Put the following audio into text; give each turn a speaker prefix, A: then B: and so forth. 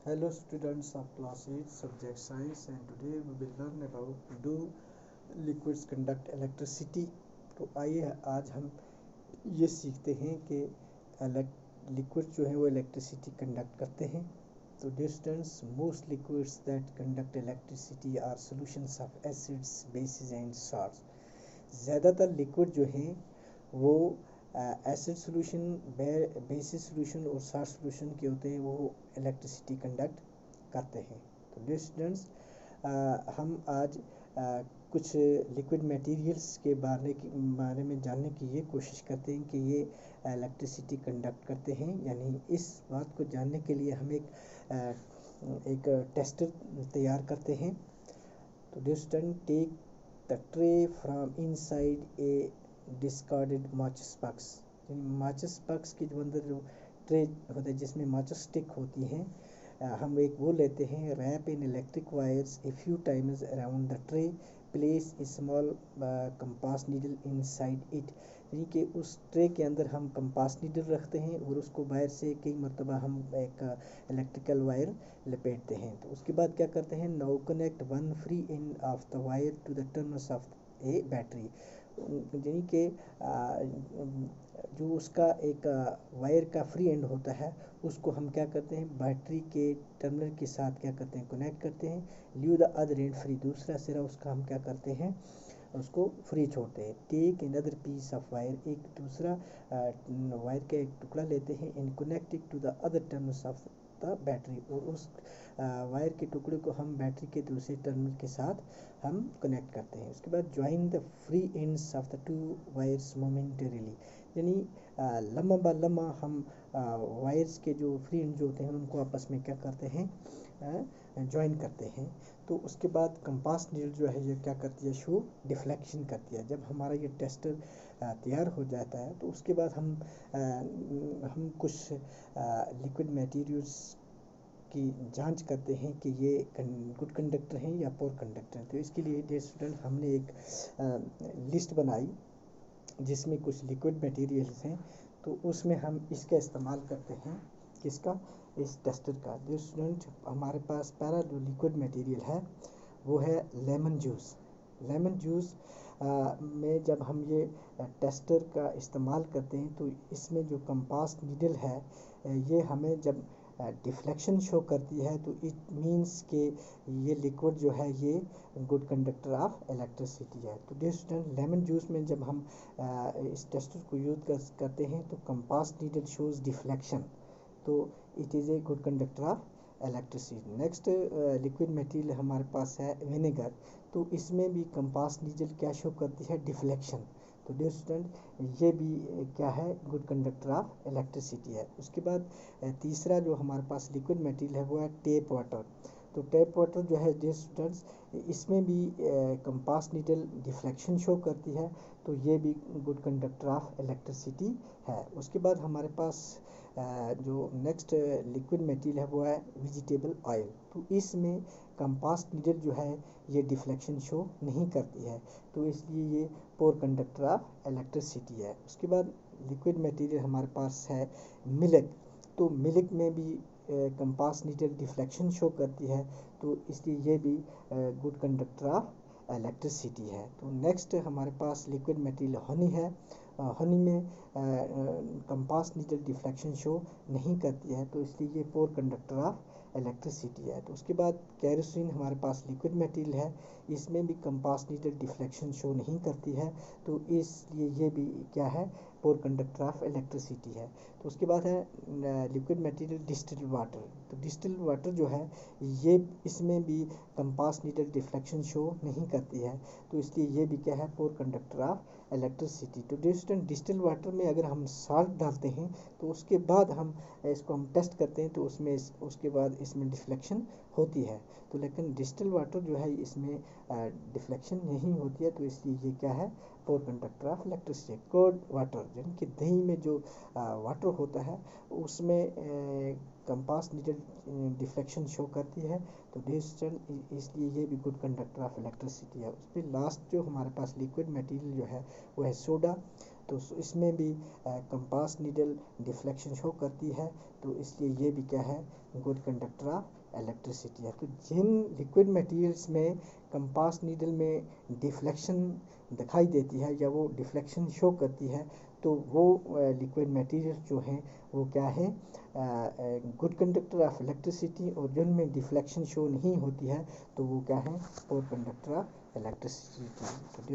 A: Hello students of class 8 subject science, and today we will learn about do liquids conduct electricity। तो आइए आज हम ये सीखते हैं कि लिक्विड जो है वो इलेक्ट्रिसिटी कंडक्ट करते हैं। तो dear students, most liquids that conduct electricity are solutions of acids bases and salts. ज़्यादातर लिक्विड जो हैं वो एसिड सोल्यूशन, बेसिस सोल्यूशन और सॉल्ट सोल्यूशन के होते हैं, वो इलेक्ट्रिसिटी कंडक्ट करते हैं। तो डियर स्टूडेंट्स, हम आज कुछ लिक्विड मटेरियल्स के बारे में जानने की ये कोशिश करते हैं कि ये इलेक्ट्रिसिटी कंडक्ट करते हैं। यानी इस बात को जानने के लिए हम एक टेस्टर तैयार करते हैं। तो dear student, take the tray from inside a discarded माचिस बॉक्स। माचिस बॉक्स के जो अंदर जो ट्रे होता है जिसमें माचिस स्टिक होती हैं, हम एक वो लेते हैं। Wrap in electric wires a few times around the tray, place a small compass needle inside it. यानी कि उस ट्रे के अंदर हम कंपास नीडल रखते हैं और उसको वायर से कई मरतबा हम एक इलेक्ट्रिकल वायर लपेटते हैं। तो उसके बाद क्या करते हैं, now connect one free end of the wire to the terminals of a battery. यानी कि जो उसका एक वायर का फ्री एंड होता है उसको हम क्या करते हैं, बैटरी के टर्मिनल के साथ क्या करते हैं, कनेक्ट करते हैं। Leave the other and free, दूसरा सिरा उसका हम क्या करते हैं, उसको फ्री छोड़ते हैं। Take another piece of wire, एक दूसरा वायर का एक टुकड़ा लेते हैं। In connected to the other terminals of the battery, और उस वायर के टुकड़े को हम बैटरी के दूसरे टर्मिनल के साथ हम कनेक्ट करते हैं। उसके बाद join the free ends of the two wires momentarily. यानी लम्हा ब लम्हा हम वायर्स के जो फ्री एंड जो होते हैं उनको आपस में क्या करते हैं, ज्वाइन करते हैं। तो उसके बाद कंपास नीडल जो है ये क्या करती है, शो डिफ्लेक्शन करती है। जब हमारा ये टेस्टर तैयार हो जाता है तो उसके बाद हम कुछ लिक्विड मटेरियल्स की जांच करते हैं कि ये गुड कंडक्टर हैं या पोर कंडक्टर हैं। तो इसके लिए डियर स्टूडेंट हमने एक लिस्ट बनाई जिसमें कुछ लिक्विड मटेरियल्स हैं। तो उसमें हम इसका इस्तेमाल करते हैं, किसका, इस टेस्टर का। डियर स्टूडेंट, हमारे पास पहला जो लिक्विड मटेरियल है वो है लेमन जूस। लेमन जूस में जब हम ये टेस्टर का इस्तेमाल करते हैं तो इसमें जो कंपास नीडल है ये हमें जब डिफ्लेक्शन शो करती है तो इट मीन्स के ये लिक्विड जो है ये गुड कंडक्टर ऑफ इलेक्ट्रिसिटी है। तो डियर स्टूडेंट, लेमन जूस में जब हम इस टेस्टर को यूज करते हैं तो कंपास नीडल शोज डिफ्लेक्शन, तो it is a good conductor of electricity. Next liquid material हमारे पास है विनेगर। तो इसमें भी कंपास नीडल क्या शो करती है, डिफ्लेक्शन। तो डियर स्टूडेंट, ये भी क्या है, गुड कंडक्टर ऑफ इलेक्ट्रिसिटी है। उसके बाद तीसरा जो हमारे पास लिक्विड मटेरियल है वो है टेप वाटर। तो टेप वाटर जो है डियर स्टूडेंट्स, इसमें भी कंपास नीडल डिफ्लेक्शन शो करती है, तो ये भी गुड कंडक्टर ऑफ इलेक्ट्रिसिटी है। उसके बाद हमारे पास जो नेक्स्ट लिक्विड मटेरियल है वो है वेजिटेबल ऑयल। तो इसमें कंपास नीडल जो है ये डिफ्लेक्शन शो नहीं करती है, तो इसलिए ये पोर कंडक्टर ऑफ इलेक्ट्रिसिटी है। उसके बाद लिक्विड मटेरियल हमारे पास है मिल्क। तो मिल्क में भी कंपास नीडल डिफ्लेक्शन शो करती है, तो इसलिए ये भी गुड कंडक्टर ऑफ इलेक्ट्रिसिटी है। तो नेक्स्ट हमारे पास लिक्विड मटेरियल हनी है। हनी में कंपास नीडल डिफ्लेक्शन शो नहीं करती है, तो इसलिए ये पोर कंडक्टर ऑफ इलेक्ट्रिसिटी है। तो उसके बाद केरोसिन हमारे पास लिक्विड मटेरियल है, इसमें भी कंपास नीडल डिफ्लेक्शन शो नहीं करती है, तो इसलिए ये भी क्या है, पोर कंडक्टर ऑफ इलेक्ट्रिसिटी है। तो उसके बाद है लिक्विड मटेरियल डिस्टिल्ड वाटर। तो डिस्टिल्ड वाटर जो है ये इसमें भी कंपास नीडल डिफ्लेक्शन शो नहीं करती है, तो इसलिए ये भी क्या है, पोर कंडक्टर ऑफ इलेक्ट्रिसिटी। तो डिस्टिल्ड वाटर में अगर हम साल्ट डालते हैं तो उसके बाद हम इसको हम टेस्ट करते हैं तो उसके बाद इसमें डिफ्लेक्शन होती है। तो लेकिन डिस्टिल्ड वाटर जो है इसमें डिफ्लेक्शन नहीं होती है, तो इसलिए ये क्या है, poor conductor of electricity. Curd water यानी कि दही में जो वाटर होता है उसमें कंपास नीडल डिफ्लेक्शन शो करती है, तो डिस्टेंट इसलिए ये भी गुड कंडक्टर ऑफ इलेक्ट्रिसिटी है। उस पर लास्ट जो हमारे पास लिक्विड मटेरियल जो है वो है सोडा। तो इसमें भी कंपास नीडल डिफ्लेक्शन शो करती है, तो इसलिए ये भी क्या है, गुड कंडक्टर ऑफ इलेक्ट्रिसिटी है। तो जिन लिक्विड मटेरियल्स में कंपास नीडल में डिफ्लेक्शन दिखाई देती है या वो डिफ्लेक्शन शो करती है, तो वो लिक्विड मटेरियल्स जो हैं वो क्या है, गुड कंडक्टर ऑफ इलेक्ट्रिसिटी, और जिनमें डिफ्लेक्शन शो नहीं होती है तो वो क्या है, पोर कंडक्टर ऑफ इलेक्ट्रिसिटी।